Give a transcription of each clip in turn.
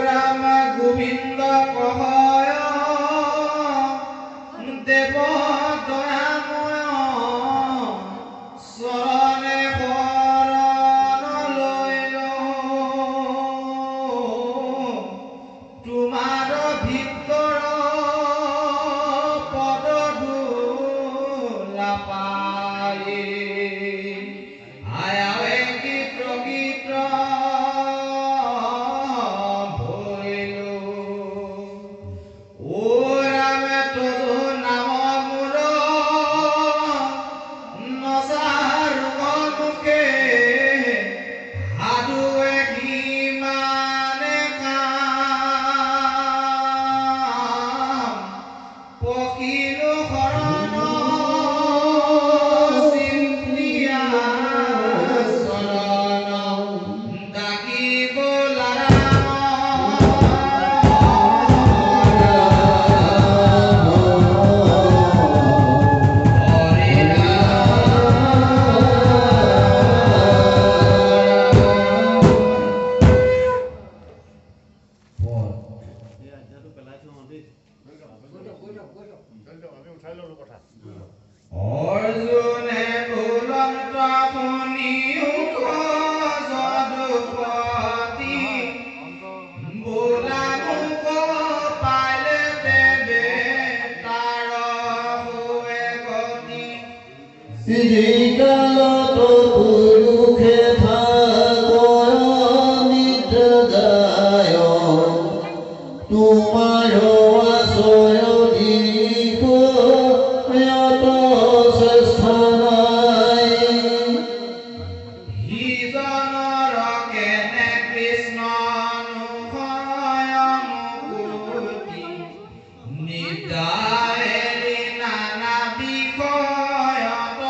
রাম গোবিন্দ কহয় দেব দয়াময় শরণে শরণ লয় তোমার ভিতর পদ ধূলা পায়ে আয়াবে গীত গীত ভইলো ও রামে তদু নাম মূল নসার মুখে হাদুৱে কিমানে কাম পকিলো শৰণ চিন্তিয়া শৰণ ডাকিব অৰ্জুনে বুলন্ত শুনি উঠ যদুপতি বোলা মুখ পাইলে দেৱে তাৰ হোৱে গতি শ্ৰীকালত পুৰুষে ভাগৰ নিদ্ৰা যায় তোমাৰ আশ্ৰয় দীৰ্ঘ শ্ৰেষ্ঠ নাই হিজনৰ কেনে কৃষ্ণ অনুসয় মুকুতি নিদায়েলি নানা বিষয়ত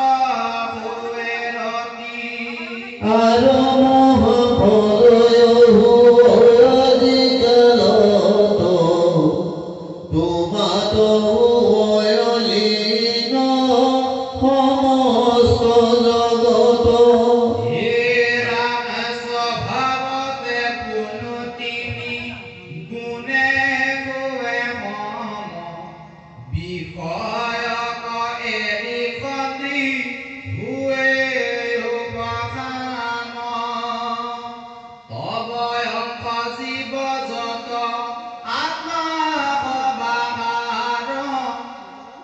হোৱে ৰতি আৰু মোহ প্ৰলয় আজিকালত তোমাত লীন সমস্ত জগত হে ৰাম স্বভাৱতে কোনো তিনি গুণে হোৱে সম বিষয়ক এৰি কতি হোৱে উপাসান তব অংশ জীৱ যত আত্মা সবাহাৰ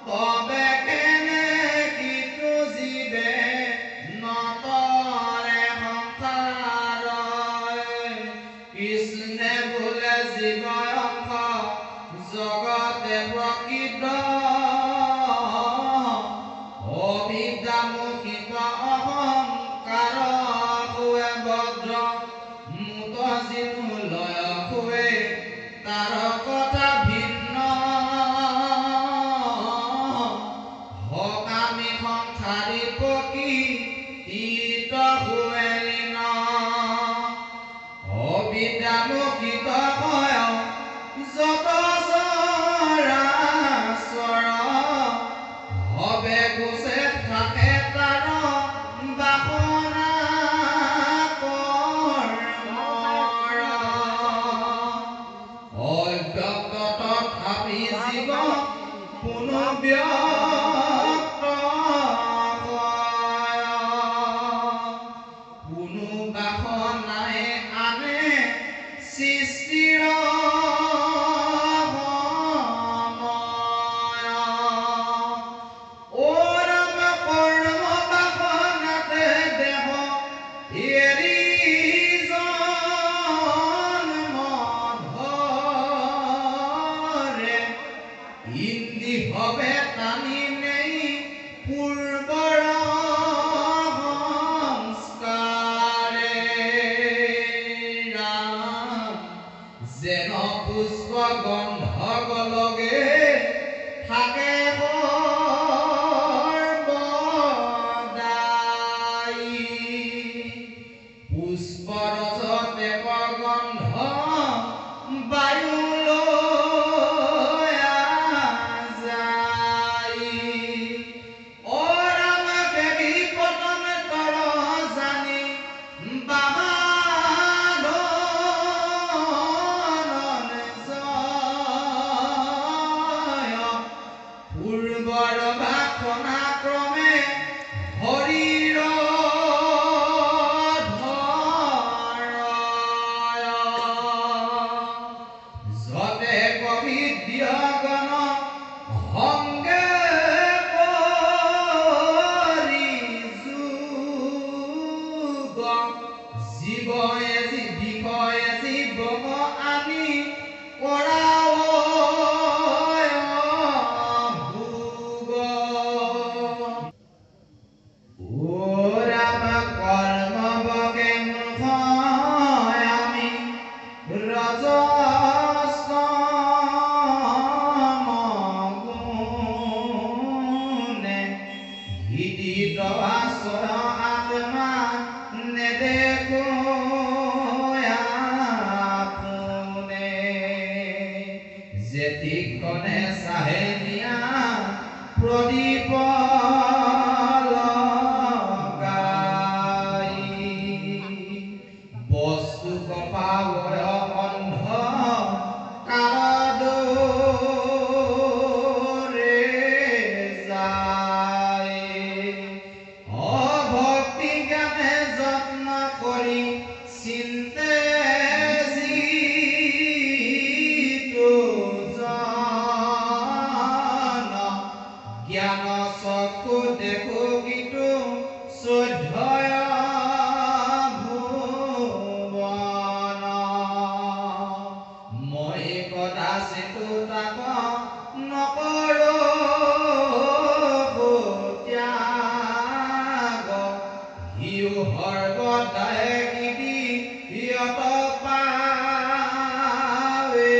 তবে কেনে কিটো জীৱে নতৰে সংসাৰ কৃষ্ণে বোলে জীৱ অংশ জগতে প্ৰকৃত অবিদ্যা মোহিত অহংকাৰ হোৱে বজ্ৰ মুত জিনু লয় হোৱে তাৰ কথা ভিন্ন সকামী সংসাৰী প্ৰকৃতিত হোৱে লীন অবিদ্যা মোহিত হয় যত চৰাচৰ হবে গোচে থাকে তাৰ বাসনা কৰ্মৰ অব্যক্ত তথাপি জীৱ কোনো ব্যক্ত হয় কোনো বাসনাই আনে সৃষ্টিৰ সময় ও ৰাম কৰ্ম বাসনাতে দেহ এৰি জন্ম ধৰে ইন্দি হবে টানি নেই পূৰ্বৰ সংস্কাৰে ৰাম যেন পুষ্প গন্ধ গলগে থাকে সৰ্বদাই পুষ্পৰসতে গন্ধ বায়ুলৈ যায় ও ৰাম দেৱী পদমে তৰ জানি বাহাদুৰ যেতিকনে চাহে নিয়া প্ৰদীপ লগাই বস্তু কপাৱয় অন্ধ কাৰদৰে যায় অভক্তি জ্ঞানে যত্ন কৰি চিন্তে জ্ঞান চকু দেখো কিন্তু শ্ৰদ্ধয় ভুৱন মই কদাচিত তাক নকৰো ত্যাগ হিউ সৰ্বদাই গিৰি সিয়ত পাৱে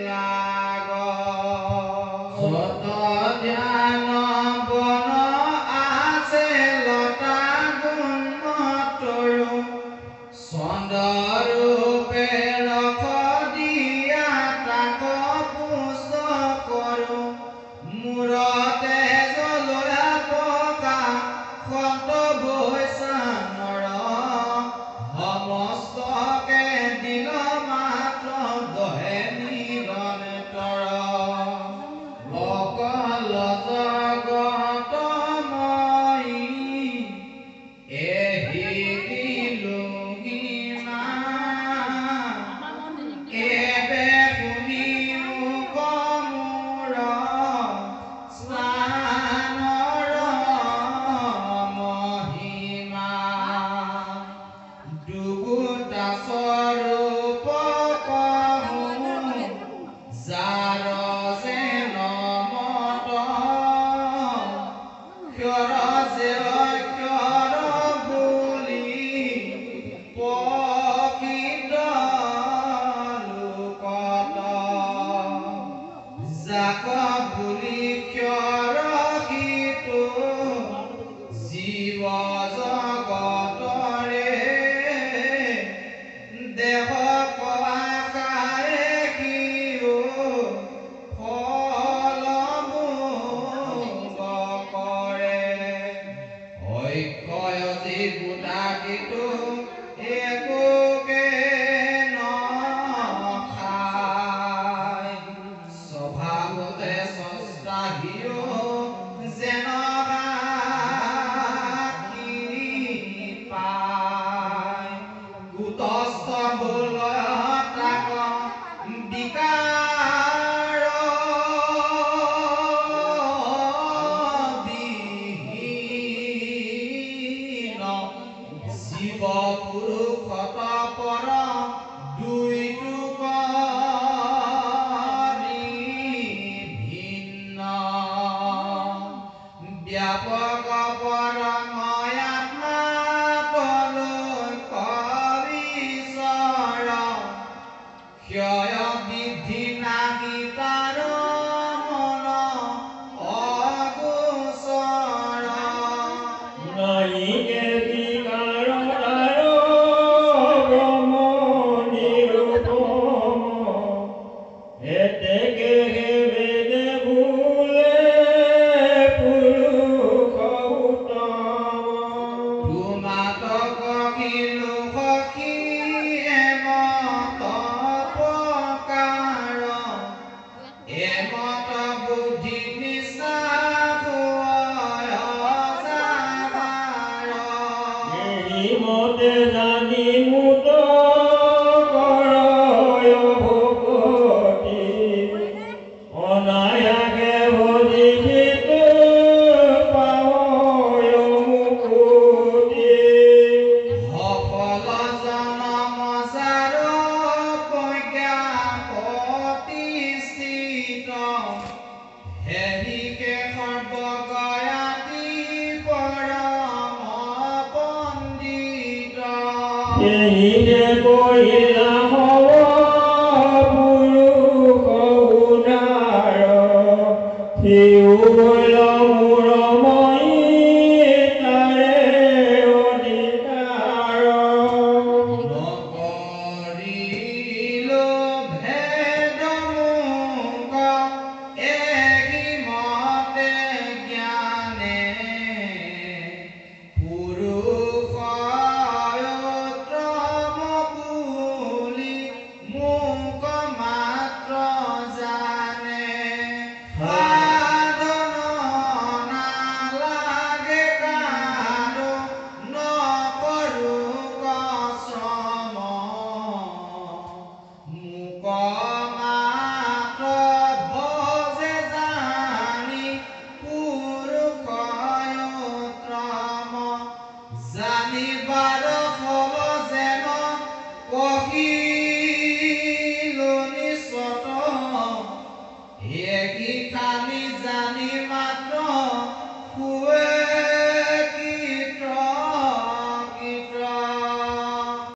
লাগ ধ্যান বন আছে লতা গুণতৰু চন্দ্ৰৰূপে ৰখ দিয়া তাক পুষ্ট কৰো মূৰতে জলয়া পকা সন্ত বৈষ্ণৰ সমস্তকে দিল মাত্ৰ দহে নিৰন্তৰ অকল জগত মই এহি দিলোহিমা এবে শুনিও কমোৰ স্নানৰ মহিমা দুগুটা স্বৰূপ কহো যাৰ যেন মত ক্ষৰ যে অক্ষৰ বুলি প্ৰকৃত লোকত যাক বুলি ক্ষৰ সিটো জীৱ জগতৰে দেহ আকাৰে কিও ফল কৰে ঐক্যতি গোটাকিটো একোকে নখায় স্বভাৱতে স্ৰষ্টা হিও যেন পায় কুটস্থ বোলয় তাক বিকাৰ বিহীন শিৱ পুৰুষত পৰ দুইটো কৰি ভিন্ন ব্যাপক পৰময়াত্মা কবিশ্বৰ ক্ষয় বৃদ্ধি নাহি তাৰ মন অগোচৰ নাহিকে বিকাৰ তাৰ ব্ৰহ্ম নিৰুপম এতেকে বেদে ভুলে পুৰুষ উত্তম তোমাতক কিলো সখী এমত প্ৰকাৰ এম